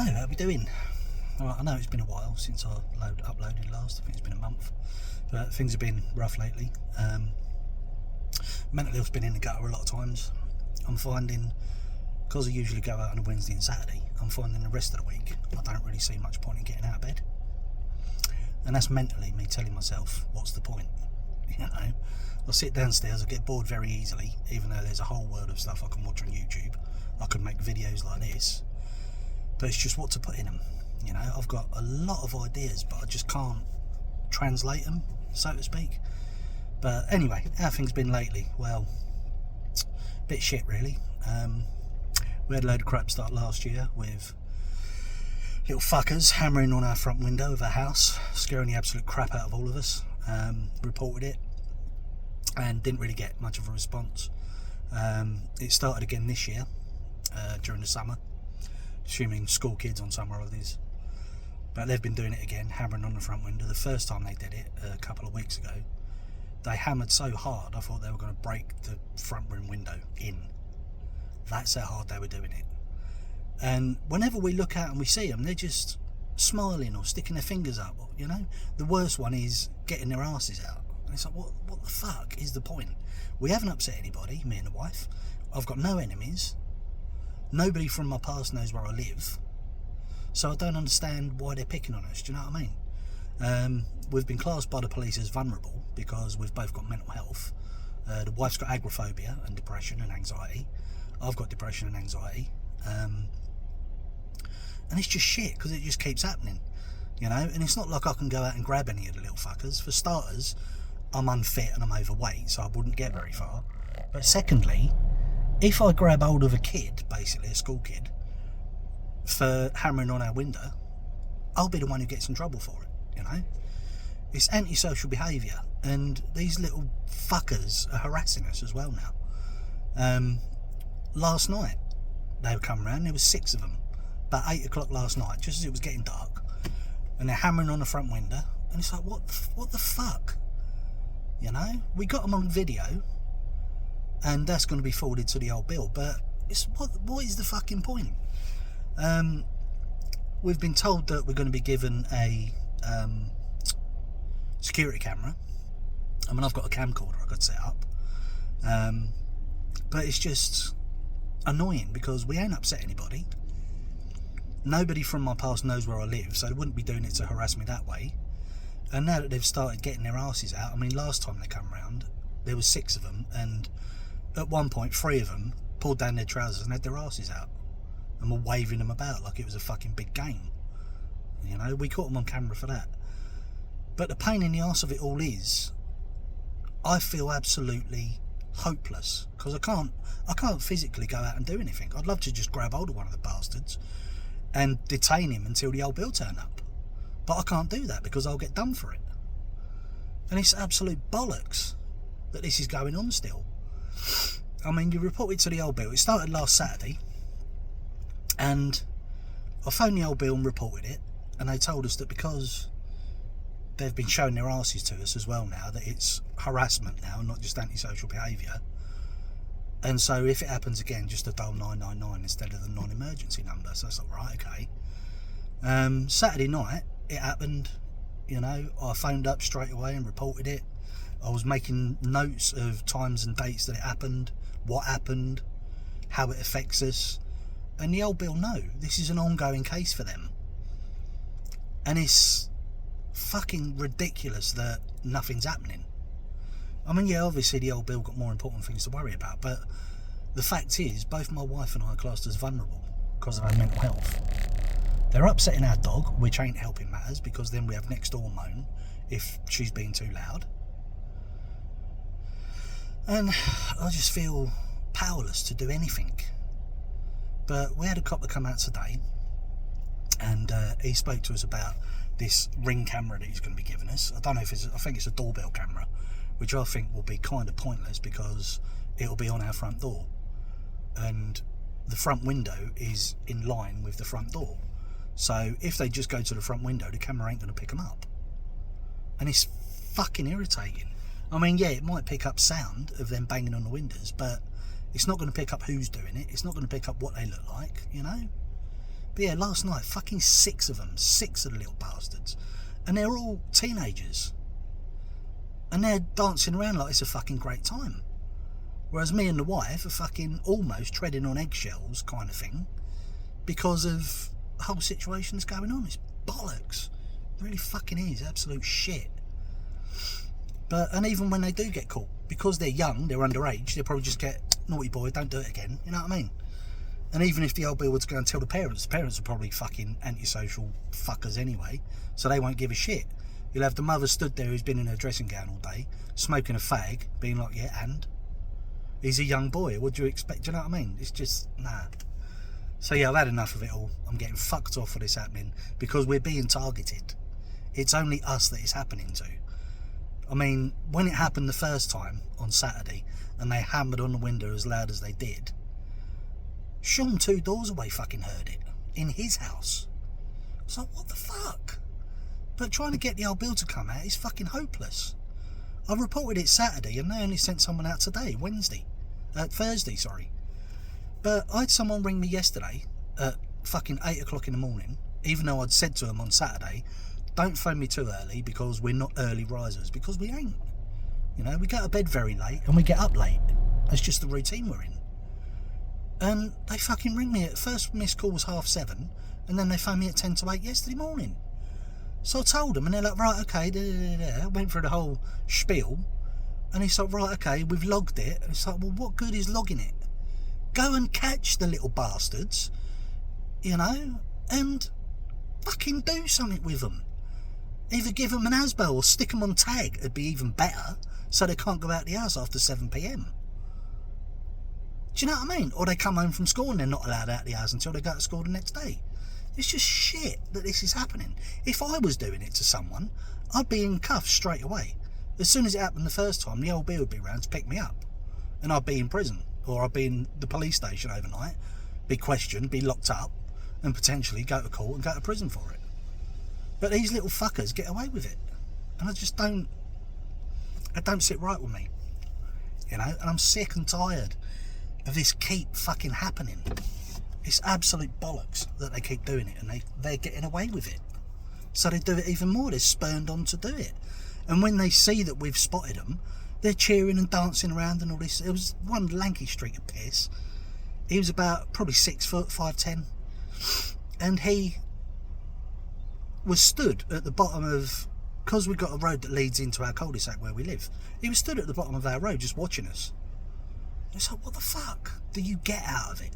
Hello, how are we doing? Alright, I know it's been a while since I uploaded last. I think it's been a month, but things have been rough lately. Mental health's been in the gutter a lot of times. I'm finding, because I usually go out on a Wednesday and Saturday, I'm finding the rest of the week I don't really see much point in getting out of bed. And that's mentally me telling myself, what's the point? You know, I sit downstairs, I get bored very easily, even though there's a whole world of stuff I can watch on YouTube. I could make videos like this, but it's just what to put in them. You know, I've got a lot of ideas, but I just can't translate them, so to speak. But anyway, how things been lately? Well, a bit shit really. We had a load of crap start last year with little fuckers hammering on our front window of our house, scaring the absolute crap out of all of us. Reported it and didn't really get much of a response. It started again this year during the summer, assuming school kids on summer holidays, but they've been doing it again, hammering on the front window. The first time they did it a couple of weeks ago, they hammered so hard I thought they were going to break the front room window in. That's how hard they were doing it. And whenever we look out and we see them, they're just smiling or sticking their fingers up, you know. The worst one is getting their asses out, and it's like, what the fuck is the point? We haven't upset anybody, me and the wife. I've got no enemies. Nobody from my past knows where I live, so I don't understand why they're picking on us. Do you know what I mean? We've been classed by the police as vulnerable because we've both got mental health. The wife's got agoraphobia and depression and anxiety. I've got depression and anxiety. And it's just shit because it just keeps happening, you know. And it's not like I can go out and grab any of the little fuckers. For starters, I'm unfit and I'm overweight, so I wouldn't get very far. But secondly, if I grab hold of a kid, basically a school kid, for hammering on our window, I'll be the one who gets in trouble for it, you know. It's antisocial behaviour, and these little fuckers are harassing us as well now. Last night they were coming around. There was 6 of them about 8 o'clock last night, just as it was getting dark, and they're hammering on the front window, and it's like, what the fuck, you know. We got them on video, and that's going to be forwarded to the old bill, but it's what is the fucking point? We've been told that we're going to be given a security camera. I mean, I've got a camcorder I could set up, but it's just annoying because we ain't upset anybody. Nobody from my past knows where I live, so they wouldn't be doing it to harass me that way. And now that they've started getting their asses out, I mean, last time they come round, there was 6 of them, and at one point 3 of them pulled down their trousers and had their asses out and were waving them about like it was a fucking big game. You know, we caught them on camera for that. But the pain in the arse of it all is, I feel absolutely hopeless because I can't physically go out and do anything. I'd love to just grab hold of one of the bastards and detain him until the old bill turn up, but I can't do that because I'll get done for it. And it's absolute bollocks that this is going on still. I mean, you report it to the old bill. It started last Saturday, and I phoned the old bill and reported it, and they told us that because they've been showing their asses to us as well now, that it's harassment now, not just antisocial behaviour. And so if it happens again, just to dial 999 instead of the non-emergency number. So it's like, right, okay. Saturday night, it happened, you know. I phoned up straight away and reported it. I was making notes of times and dates that it happened, what happened, how it affects us. And the old bill know this is an ongoing case for them. And it's fucking ridiculous that nothing's happening. I mean, yeah, obviously the old bill got more important things to worry about, but the fact is, both my wife and I are classed as vulnerable because of our mental health. They're upsetting our dog, which ain't helping matters because then we have next door moan if she's being too loud. And I just feel powerless to do anything. But we had a cop that come out today, and he spoke to us about this Ring camera that he's going to be giving us. I don't know if I think it's a doorbell camera, which I think will be kind of pointless because it'll be on our front door, and the front window is in line with the front door. So if they just go to the front window, the camera ain't going to pick them up, and it's fucking irritating. I mean, yeah, it might pick up sound of them banging on the windows, but it's not going to pick up who's doing it. It's not going to pick up what they look like, you know. But yeah, last night, fucking 6 of them, 6 of the little bastards, and they're all teenagers, and they're dancing around like it's a fucking great time, whereas me and the wife are fucking almost treading on eggshells kind of thing because of the whole situation that's going on. It's bollocks. It really fucking is absolute shit. And even when they do get caught, because they're young, they're underage, they'll probably just get, naughty boy, don't do it again, you know what I mean? And even if the old bill was going to tell the parents are probably fucking antisocial fuckers anyway, so they won't give a shit. You'll have the mother stood there who's been in her dressing gown all day, smoking a fag, being like, yeah, and? He's a young boy, what do you expect, do you know what I mean? It's just, nah. So yeah, I've had enough of it all. I'm getting fucked off for this happening, because we're being targeted. It's only us that it's happening to. I mean, when it happened the first time, on Saturday, and they hammered on the window as loud as they did, Sean 2 doors away fucking heard it, in his house. So what the fuck? But trying to get the old bill to come out is fucking hopeless. I reported it Saturday, and they only sent someone out today, Thursday, sorry. But I had someone ring me yesterday at fucking 8 o'clock in the morning, even though I'd said to them on Saturday, don't phone me too early because we're not early risers, because we ain't. You know, we go to bed very late and we get up late. That's just the routine we're in. And they fucking ring me at first missed call was 7:30, and then they phoned me at 10 to 8 yesterday morning. So I told them, and they're like, right, okay, went through the whole spiel, and it's like, right, okay, we've logged it. And it's like, well, what good is logging it? Go and catch the little bastards, you know, and fucking do something with them. Either give them an ASBO or stick them on tag. It'd be even better, so they can't go out the house after 7 PM. Do you know what I mean? Or they come home from school and they're not allowed out the house until they go to school the next day. It's just shit that this is happening. If I was doing it to someone, I'd be in cuffs straight away. As soon as it happened the first time, the old B would be round to pick me up, and I'd be in prison, or I'd be in the police station overnight, be questioned, be locked up, and potentially go to court and go to prison for it. But these little fuckers get away with it, and it don't sit right with me, you know. And I'm sick and tired of this keep fucking happening. It's absolute bollocks that they keep doing it, and they're getting away with it. So they do it even more. They're spurned on to do it. And when they see that we've spotted them, they're cheering and dancing around and all this. It was one lanky streak of piss. He was about probably 6 foot, 5'10", and he was stood at the bottom of, because we've got a road that leads into our cul-de-sac where we live, he was stood at the bottom of our road just watching us. It's like, what the fuck do you get out of it?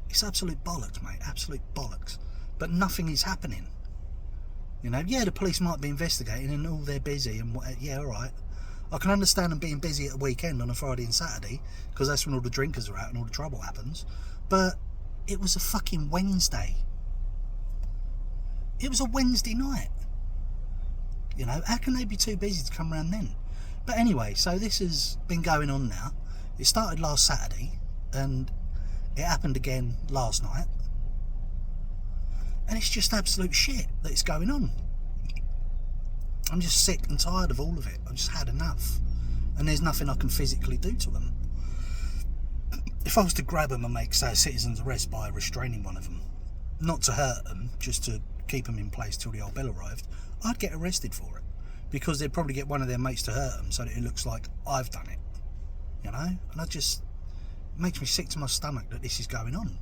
It's absolute bollocks, mate, absolute bollocks. But nothing is happening. You know, yeah, the police might be investigating and all, they're busy and what, yeah, alright. I can understand them being busy at a weekend on a Friday and Saturday, because that's when all the drinkers are out and all the trouble happens. But it was a fucking Wednesday. It was a Wednesday night. You know, how can they be too busy to come around then? But anyway, so this has been going on now. It started last Saturday, and it happened again last night. And it's just absolute shit that it's going on. I'm just sick and tired of all of it. I've just had enough. And there's nothing I can physically do to them. If I was to grab them and make, say, a citizen's arrest by restraining one of them, not to hurt them, just to keep them in place till the old bill arrived, I'd get arrested for it, because they'd probably get one of their mates to hurt them so that it looks like I've done it, you know. And it makes me sick to my stomach that this is going on.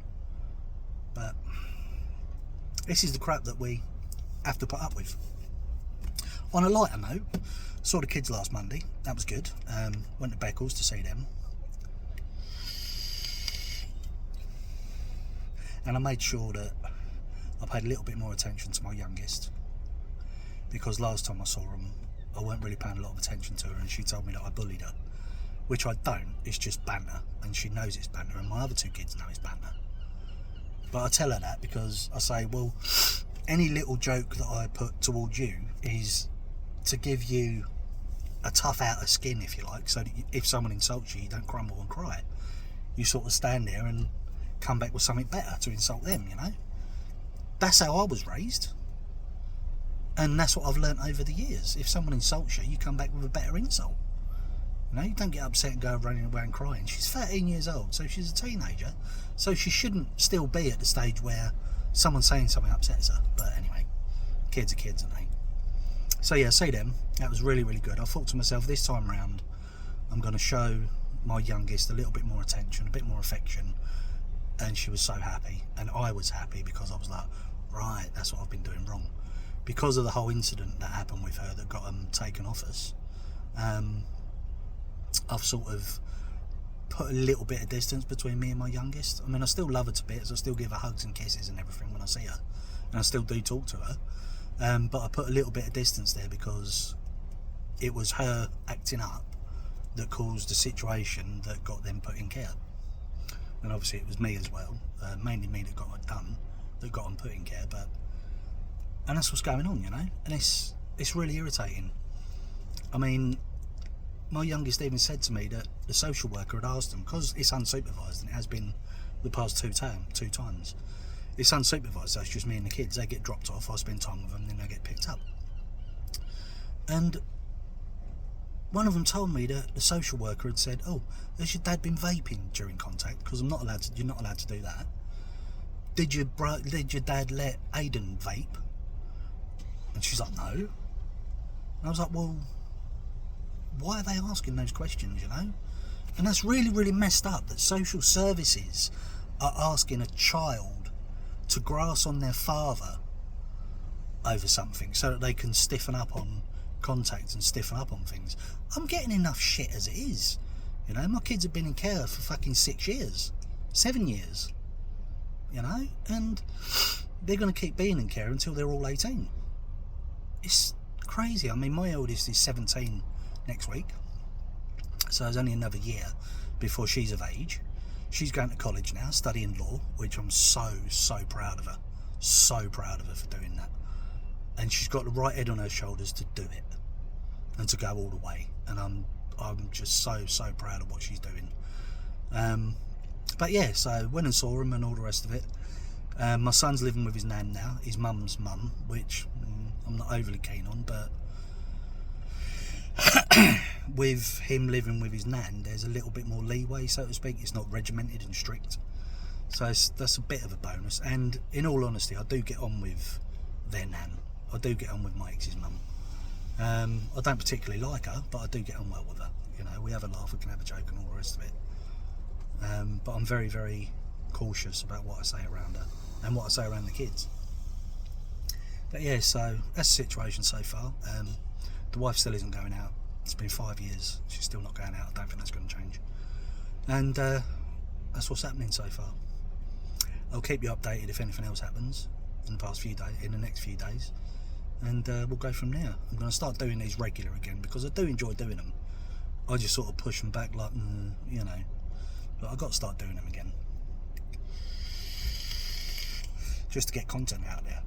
But this is the crap that we have to put up with. On a lighter note, saw the kids last Monday. That was good. Went to Beccles to see them, and I made sure that I paid a little bit more attention to my youngest, because last time I saw her, I weren't really paying a lot of attention to her, and she told me that I bullied her, which I don't. It's just banter, and she knows it's banter, and my other 2 kids know it's banter. But I tell her that because I say, well, any little joke that I put towards you is to give you a tough outer skin, if you like, so that if someone insults you, you don't crumble and cry. You sort of stand there and come back with something better to insult them, you know. That's how I was raised, and that's what I've learnt over the years. If someone insults you, you come back with a better insult. You know, you don't get upset and go running away and crying. She's 13 years old, so she's a teenager, so she shouldn't still be at the stage where someone saying something upsets her. But anyway, kids are kids, aren't they? So yeah, see them. That was really, really good. I thought to myself, this time round, I'm going to show my youngest a little bit more attention, a bit more affection. And she was so happy, and I was happy, because I was like, right, that's what I've been doing wrong. Because of the whole incident that happened with her that got taken off us, I've sort of put a little bit of distance between me and my youngest. I mean, I still love her to bits. I still give her hugs and kisses and everything when I see her, and I still do talk to her. But I put a little bit of distance there because it was her acting up that caused the situation that got them put in care. And obviously it was me as well, mainly me that got it done, that got them put in care. And that's what's going on, you know. And it's really irritating. I mean, my youngest even said to me that the social worker had asked them, because it's unsupervised, and it has been the past two times. It's unsupervised, so it's just me and the kids. They get dropped off, I spend time with them, then they get picked up. And one of them told me that the social worker had said, "Oh, has your dad been vaping during contact? Because you're not allowed to do that. Did your dad let Aiden vape?" And she's like, "No." And I was like, well, why are they asking those questions, you know? And that's really, really messed up, that social services are asking a child to grass on their father over something so that they can stiffen up on contact and stiffen up on things. I'm getting enough shit as it is, you know. My kids have been in care for fucking 6 years, 7 years, you know, and they're going to keep being in care until they're all 18. It's crazy. I mean, my oldest is 17 next week, so there's only another year before she's of age. She's going to college now, studying law, which I'm so proud of her. So proud of her for doing that. And she's got the right head on her shoulders to do it and to go all the way. And I'm just so proud of what she's doing. But yeah, so went and saw him and all the rest of it. My son's living with his nan now, his mum's mum, which I'm not overly keen on, but with him living with his nan, there's a little bit more leeway, so to speak. It's not regimented and strict, so that's a bit of a bonus. And in all honesty, I do get on with their nan. I do get on with my ex's mum. I don't particularly like her, but I do get on well with her. You know, we have a laugh, we can have a joke and all the rest of it. But I'm very cautious about what I say around her and what I say around the kids. But yeah, so that's the situation so far. The wife still isn't going out. It's been 5 years. She's still not going out. I don't think that's going to change. And that's what's happening so far. I'll keep you updated if anything else happens in the next few days. And we'll go from there. I'm going to start doing these regular again because I do enjoy doing them. I just sort of push them back like, you know. But I've got to start doing them again. Just to get content out there.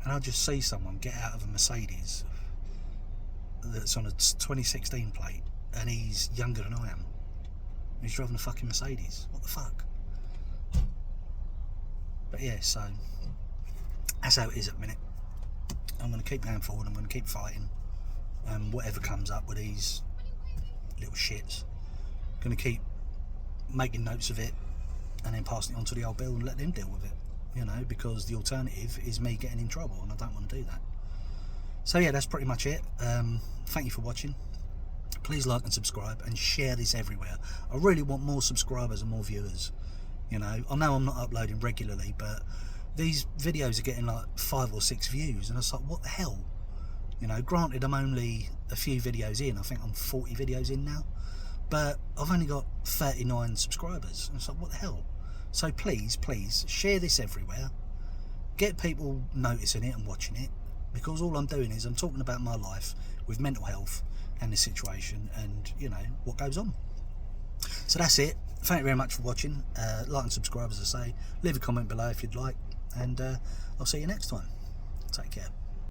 And I'll just see someone get out of a Mercedes that's on a 2016 plate, and he's younger than I am. He's driving a fucking Mercedes. What the fuck? But yeah, so that's how it is at the minute. I'm going to keep going forward. I'm going to keep fighting. Whatever comes up with these little shits, I'm going to keep making notes of it and then passing it on to the old Bill and let them deal with it. You know, because the alternative is me getting in trouble, and I don't want to do that. So yeah, that's pretty much it. Thank you for watching. Please like and subscribe and share this everywhere. I really want more subscribers and more viewers. You know, I know I'm not uploading regularly, but these videos are getting like 5 or 6 views, and it's like, what the hell? You know, granted, I'm only a few videos in. I think I'm 40 videos in now, but I've only got 39 subscribers, and it's like, what the hell? So please share this everywhere. Get people noticing it and watching it, because all I'm doing is I'm talking about my life with mental health and the situation and, you know, what goes on. So that's it. Thank you very much for watching. Like and subscribe, as I say. Leave a comment below if you'd like, and I'll see you next time. Take care.